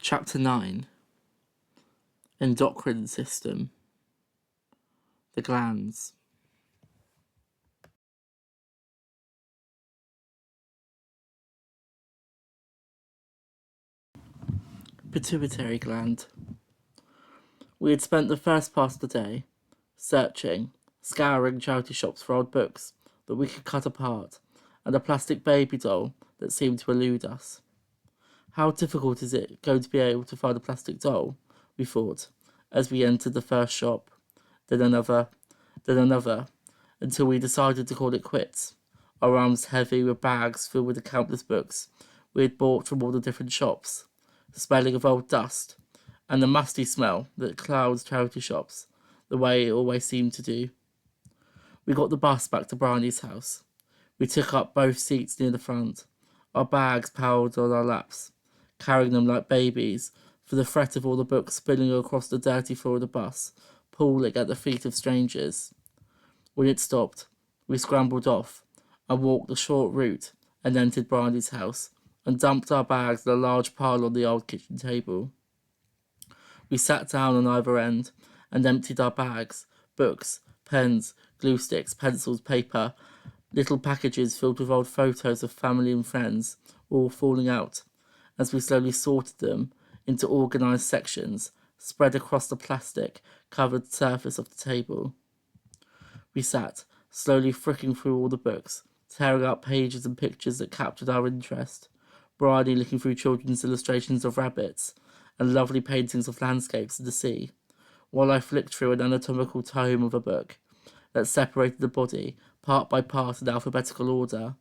Chapter 9. Endocrine System. The glands. Pituitary gland. We had spent the first part of the day searching, scouring charity shops for old books that we could cut apart, and a plastic baby doll that seemed to elude us. How difficult is it going to be able to find a plastic doll, we thought, as we entered the first shop, then another, until we decided to call it quits, our arms heavy with bags filled with the countless books we had bought from all the different shops, smelling of old dust, and the musty smell that clouds charity shops, the way it always seemed to do. We got the bus back to Bryony's house. We took up both seats near the front, our bags piled on our laps, carrying them like babies, for the threat of all the books spilling across the dirty floor of the bus, pooling at the feet of strangers. When it stopped, we scrambled off and walked the short route and entered Bryony's house and dumped our bags in a large pile on the old kitchen table. We sat down on either end and emptied our bags, books, pens, glue sticks, pencils, paper, little packages filled with old photos of family and friends, all falling out, as we slowly sorted them into organised sections spread across the plastic-covered surface of the table. We sat, slowly flicking through all the books, tearing out pages and pictures that captured our interest, Bryony looking through children's illustrations of rabbits and lovely paintings of landscapes and the sea, while I flicked through an anatomical tome of a book that separated the body part by part in alphabetical order,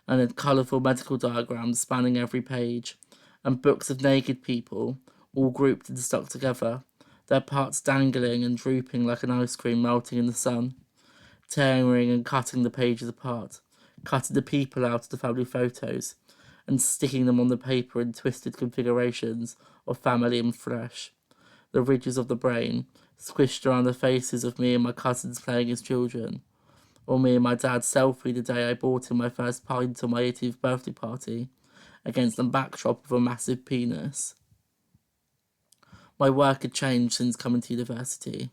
and had colourful medical diagrams spanning every page, and books of naked people, all grouped and stuck together, their parts dangling and drooping like an ice cream melting in the sun, tearing and cutting the pages apart, cutting the people out of the family photos, and sticking them on the paper in twisted configurations of family and flesh. The ridges of the brain, squished around the faces of me and my cousins playing as children, or me and my dad's selfie the day I bought him my first pint on my 18th birthday party, against the backdrop of a massive penis. My work had changed since coming to university.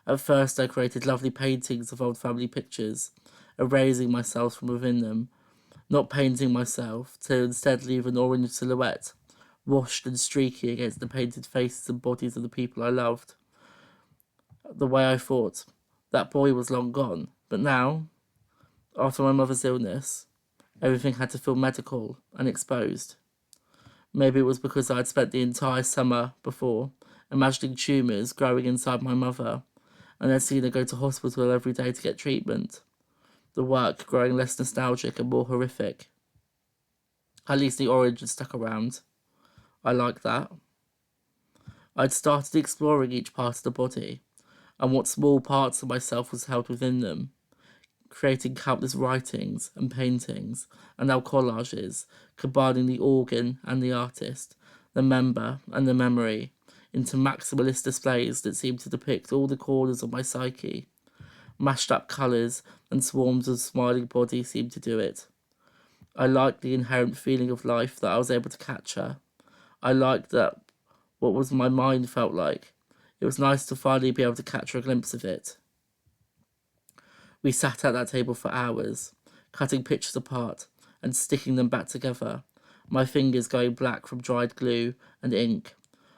At first I created lovely paintings of old family pictures, erasing myself from within them, not painting myself, to instead leave an orange silhouette, washed and streaky against the painted faces and bodies of the people I loved. The way I thought, that boy was long gone, but now, after my mother's illness, everything had to feel medical and exposed. Maybe it was because I had spent the entire summer before imagining tumours growing inside my mother, and I'd seen her go to hospital every day to get treatment, the work growing less nostalgic and more horrific. At least the orange had stuck around. I liked that. I'd started exploring each part of the body, and what small parts of myself was held within them, creating countless writings and paintings and now collages, combining the organ and the artist, the member and the memory, into maximalist displays that seemed to depict all the corners of my psyche. Mashed up colours and swarms of smiling bodies seemed to do it. I liked the inherent feeling of life that I was able to capture. I liked that what was my mind felt like. It was nice to finally be able to capture a glimpse of it. We sat at that table for hours, cutting pictures apart and sticking them back together, my fingers going black from dried glue and ink,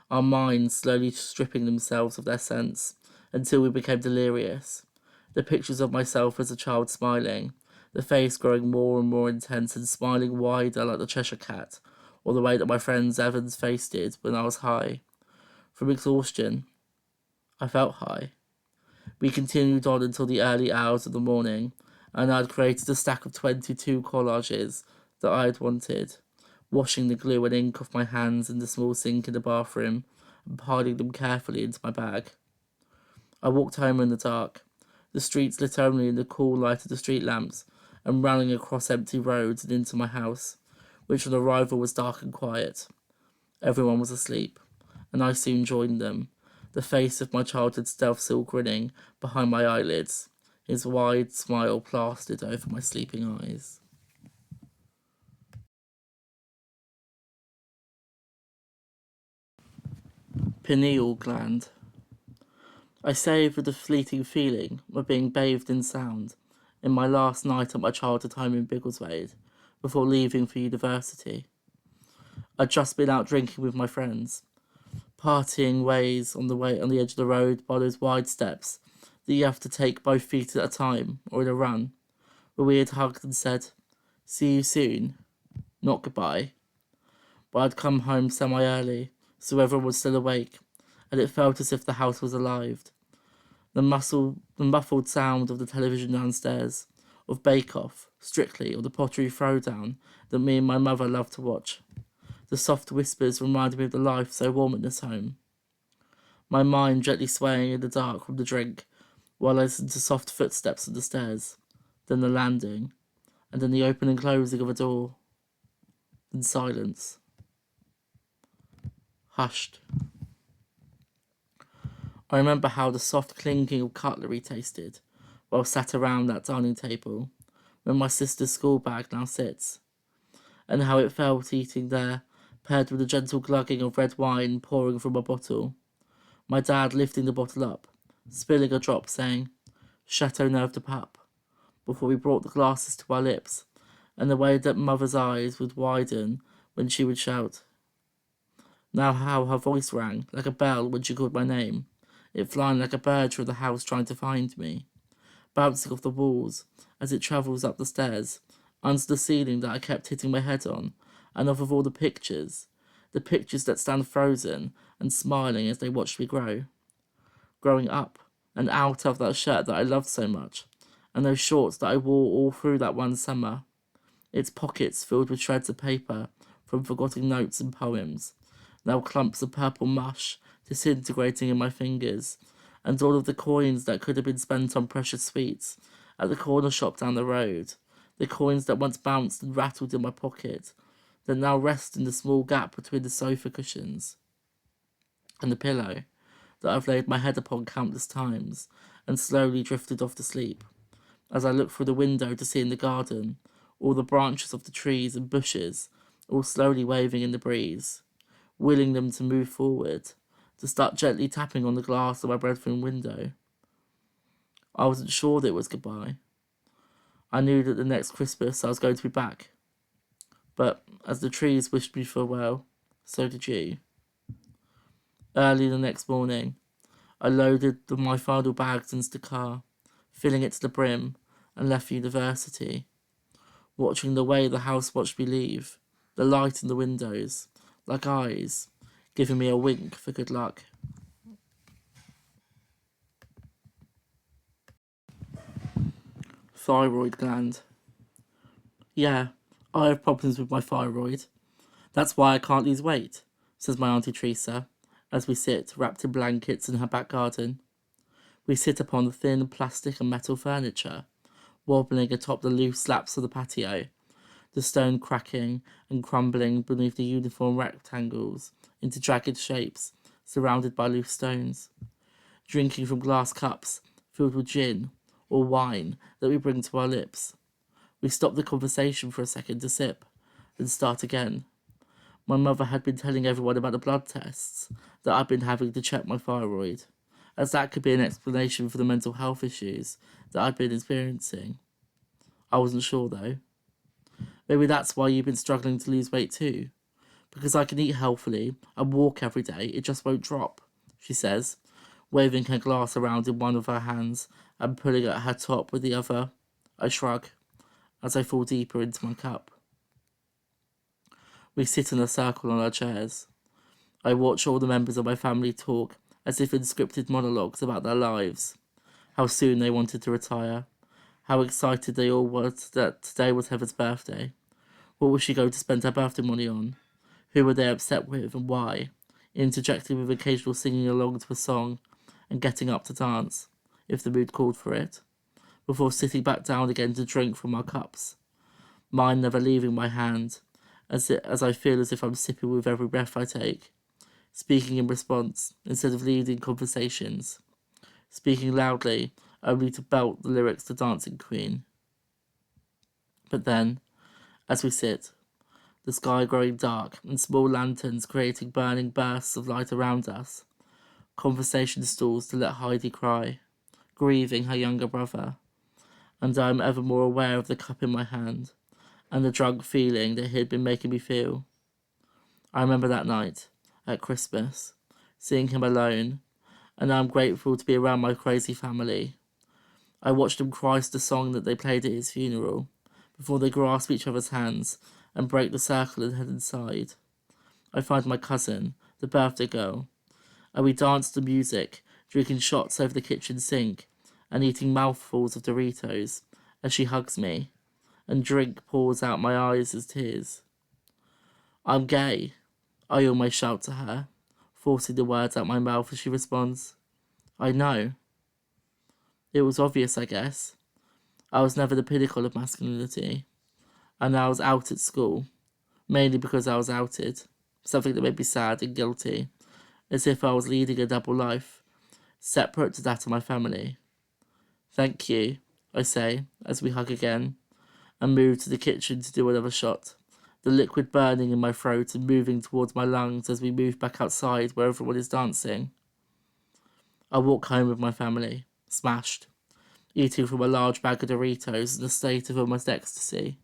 our minds slowly stripping themselves of their sense until we became delirious. The pictures of myself as a child smiling, the face growing more and more intense and smiling wider like the Cheshire Cat, or the way that my friend Evan's face did when I was high. From exhaustion, I felt high. We continued on until the early hours of the morning, and I had created a stack of 22 collages that I had wanted, washing the glue and ink off my hands in the small sink in the bathroom and piling them carefully into my bag. I walked home in the dark, the streets lit only in the cool light of the street lamps, and running across empty roads and into my house, which on arrival was dark and quiet. Everyone was asleep, and I soon joined them, the face of my childhood self still grinning behind my eyelids, his wide smile plastered over my sleeping eyes. pineal gland. I savoured the fleeting feeling of being bathed in sound in my last night at my childhood home in Biggleswade before leaving for university. I'd just been out drinking with my friends, partying ways on the edge of the road by those wide steps that you have to take both feet at a time or in a run, where we had hugged and said, "See you soon," not goodbye. But I'd come home semi-early, so everyone was still awake, and it felt as if the house was alive. The muffled sound of the television downstairs, of Bake Off, Strictly, or the Pottery Throwdown that me and my mother loved to watch. The soft whispers reminded me of the life so warm in this home. My mind gently swaying in the dark from the drink, while I listened to soft footsteps on the stairs, then the landing, and then the opening and closing of a door, then silence. Hushed. I remember how the soft clinking of cutlery tasted while sat around that dining table where my sister's school bag now sits, and how it felt eating there, paired with the gentle glugging of red wine pouring from a bottle. My dad lifting the bottle up, spilling a drop, saying, "Chateau Neuve de Pape," before we brought the glasses to our lips, and the way that mother's eyes would widen when she would shout. Now how her voice rang like a bell when she called my name, it flying like a bird through the house trying to find me, bouncing off the walls as it travels up the stairs, under the ceiling that I kept hitting my head on, and off of all the pictures that stand frozen and smiling as they watch me grow. Growing up and out of that shirt that I loved so much, and those shorts that I wore all through that one summer, its pockets filled with shreds of paper from forgotten notes and poems, now clumps of purple mush disintegrating in my fingers, and all of the coins that could have been spent on precious sweets at the corner shop down the road, the coins that once bounced and rattled in my pocket, that now rest in the small gap between the sofa cushions and the pillow that I've laid my head upon countless times and slowly drifted off to sleep, as I look through the window to see in the garden all the branches of the trees and bushes all slowly waving in the breeze, willing them to move forward, to start gently tapping on the glass of my bedroom window. I wasn't sure that it was goodbye. I knew that the next Christmas I was going to be back. But as the trees wished me farewell, so did you. Early the next morning, I loaded my final bags into the car, filling it to the brim, and left for university, watching the way the house watched me leave, the light in the windows, like eyes, giving me a wink for good luck. Thyroid gland. Yeah, I have problems with my thyroid. That's why I can't lose weight, says my Auntie Teresa, as we sit, wrapped in blankets in her back garden. We sit upon the thin plastic and metal furniture, wobbling atop the loose slabs of the patio, the stone cracking and crumbling beneath the uniform rectangles into jagged shapes surrounded by loose stones, drinking from glass cups filled with gin or wine that we bring to our lips. We stop the conversation for a second to sip, then start again. My mother had been telling everyone about the blood tests that I'd been having to check my thyroid, as that could be an explanation for the mental health issues that I'd been experiencing. I wasn't sure though. Maybe that's why you've been struggling to lose weight too. Because I can eat healthily and walk every day, it just won't drop, she says, waving her glass around in one of her hands and pulling at her top with the other. I shrug as I fall deeper into my cup. We sit in a circle on our chairs. I watch all the members of my family talk as if in scripted monologues about their lives, how soon they wanted to retire, how excited they all were that today was Heather's birthday. What was she going to spend her birthday money on? Who were they upset with and why? Interjecting with occasional singing along to a song and getting up to dance, if the mood called for it, before sitting back down again to drink from our cups, mine never leaving my hand, as I feel as if I'm sipping with every breath I take, speaking in response instead of leading conversations, speaking loudly only to belt the lyrics to Dancing Queen. But then, as we sit, the sky growing dark and small lanterns creating burning bursts of light around us, Conversation stalls to let Heidi cry, grieving her younger brother, and I am ever more aware of the cup in my hand and the drunk feeling that he had been making me feel. I remember that night, at Christmas, seeing him alone, and I am grateful to be around my crazy family. I watched him cry to the song that they played at his funeral, before they grasp each other's hands and break the circle and head inside. I find my cousin, the birthday girl, and we dance to music, drinking shots over the kitchen sink and eating mouthfuls of Doritos as she hugs me, and drink pours out my eyes as tears. I'm gay, I almost shout to her, forcing the words out my mouth as she responds, I know. It was obvious, I guess. I was never the pinnacle of masculinity, and I was out at school, mainly because I was outed, something that made me sad and guilty, as if I was leading a double life, separate to that of my family. Thank you, I say, as we hug again, and move to the kitchen to do another shot, the liquid burning in my throat and moving towards my lungs as we move back outside where everyone is dancing. I walk home with my family, smashed, eating from a large bag of Doritos in a state of almost ecstasy.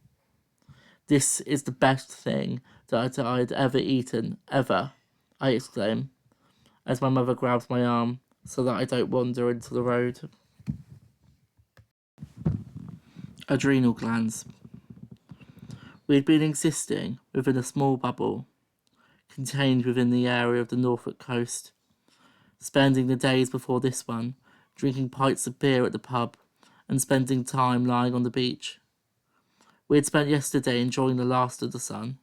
This is the best thing that I'd ever eaten, ever, I exclaim, as my mother grabs my arm so that I don't wander into the road. Adrenal glands. We had been existing within a small bubble, contained within the area of the Norfolk coast, spending the days before this one, drinking pints of beer at the pub, and spending time lying on the beach. We had spent yesterday enjoying the last of the sun.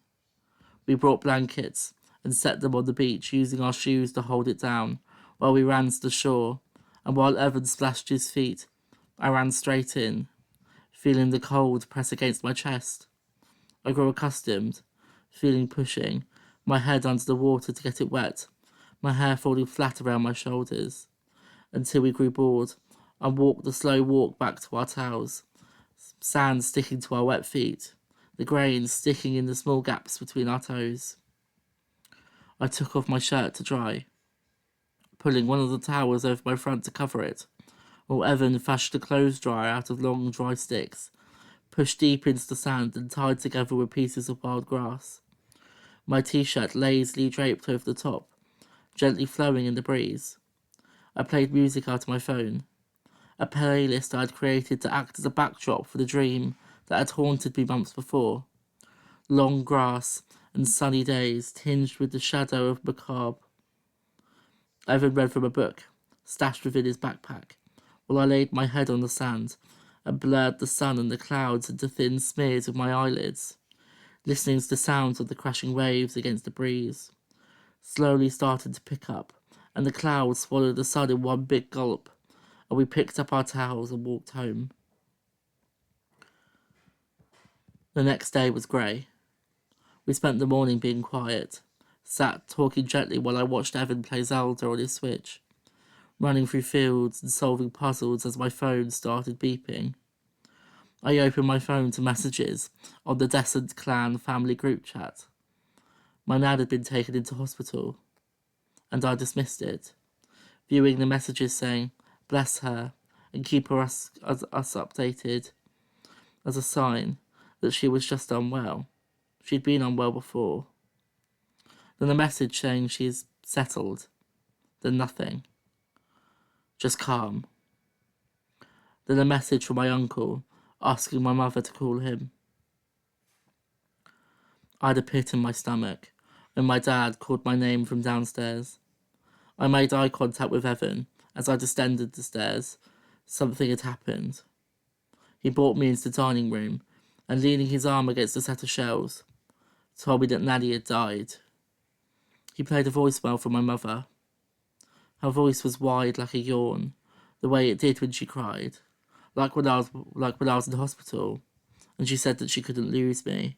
We brought blankets and set them on the beach, using our shoes to hold it down, while we ran to the shore, and while Evan splashed his feet, I ran straight in, feeling the cold press against my chest. I grew accustomed, feeling pushing, my head under the water to get it wet, my hair falling flat around my shoulders, until we grew bored and walked the slow walk back to our towels, sand sticking to our wet feet, the grains sticking in the small gaps between our toes. I took off my shirt to dry, pulling one of the towels over my front to cover it, while Evan fashioned a clothes dryer out of long dry sticks, pushed deep into the sand and tied together with pieces of wild grass. My t-shirt lazily draped over the top, gently flowing in the breeze. I played music out of my phone, a playlist I had created to act as a backdrop for the dream that had haunted me months before. Long grass and sunny days tinged with the shadow of macabre. Evan read from a book, stashed within his backpack, while I laid my head on the sand and blurred the sun and the clouds into thin smears with my eyelids, listening to the sounds of the crashing waves against the breeze. Slowly started to pick up, and the clouds swallowed the sun in one big gulp, and we picked up our towels and walked home. The next day was grey. We spent the morning being quiet, sat talking gently while I watched Evan play Zelda on his Switch, running through fields and solving puzzles as my phone started beeping. I opened my phone to messages on the Descent Clan family group chat. My nan had been taken into hospital, and I dismissed it, viewing the messages saying, bless her, and keep us updated, as a sign that she was just unwell. She'd been unwell before. Then a message saying she's settled. Then nothing. Just calm. Then a message from my uncle asking my mother to call him. I had a pit in my stomach when my dad called my name from downstairs. I made eye contact with Evan as I descended the stairs. Something had happened. He brought me into the dining room and, leaning his arm against a set of shelves, told me that Nanny had died. He played a voicemail from my mother. Her voice was wide like a yawn, the way it did when she cried, like when I was in hospital, and she said that she couldn't lose me.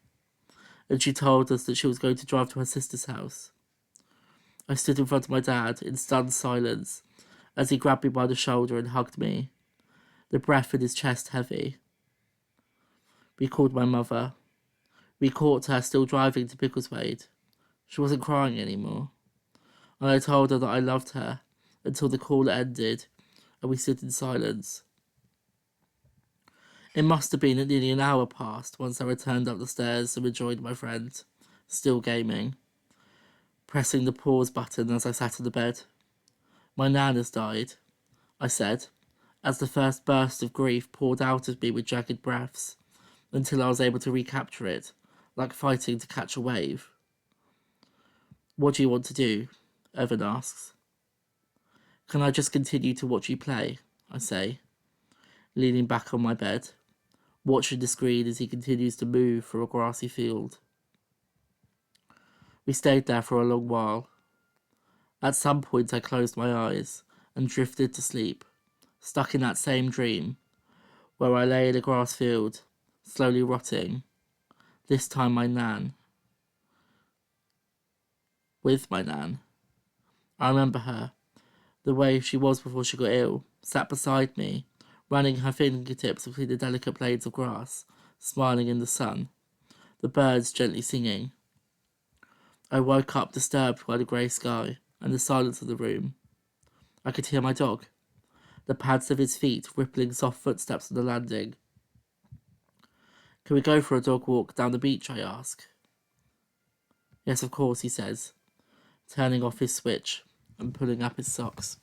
And she told us that she was going to drive to her sister's house. I stood in front of my dad in stunned silence as he grabbed me by the shoulder and hugged me, the breath in his chest heavy. We called my mother. We caught her still driving to Biggleswade. She wasn't crying anymore, and I told her that I loved her until the call ended and we stood in silence. It must have been nearly an hour past once I returned up the stairs and rejoined my friend, still gaming, pressing the pause button as I sat in the bed. "My Nan has died," I said, as the first burst of grief poured out of me with jagged breaths, until I was able to recapture it, like fighting to catch a wave. "What do you want to do?" Evan asks. "Can I just continue to watch you play?" I say, leaning back on my bed, watching the screen as he continues to move through a grassy field. We stayed there for a long while. At some point I closed my eyes and drifted to sleep, stuck in that same dream, where I lay in a grass field, slowly rotting, this time with my Nan. I remember her, the way she was before she got ill, sat beside me, running her fingertips between the delicate blades of grass, smiling in the sun, the birds gently singing. I woke up disturbed by the grey sky and the silence of the room. I could hear my dog, the pads of his feet rippling soft footsteps on the landing. "Can we go for a dog walk down the beach?" I ask. "Yes, of course," he says, turning off his switch and pulling up his socks.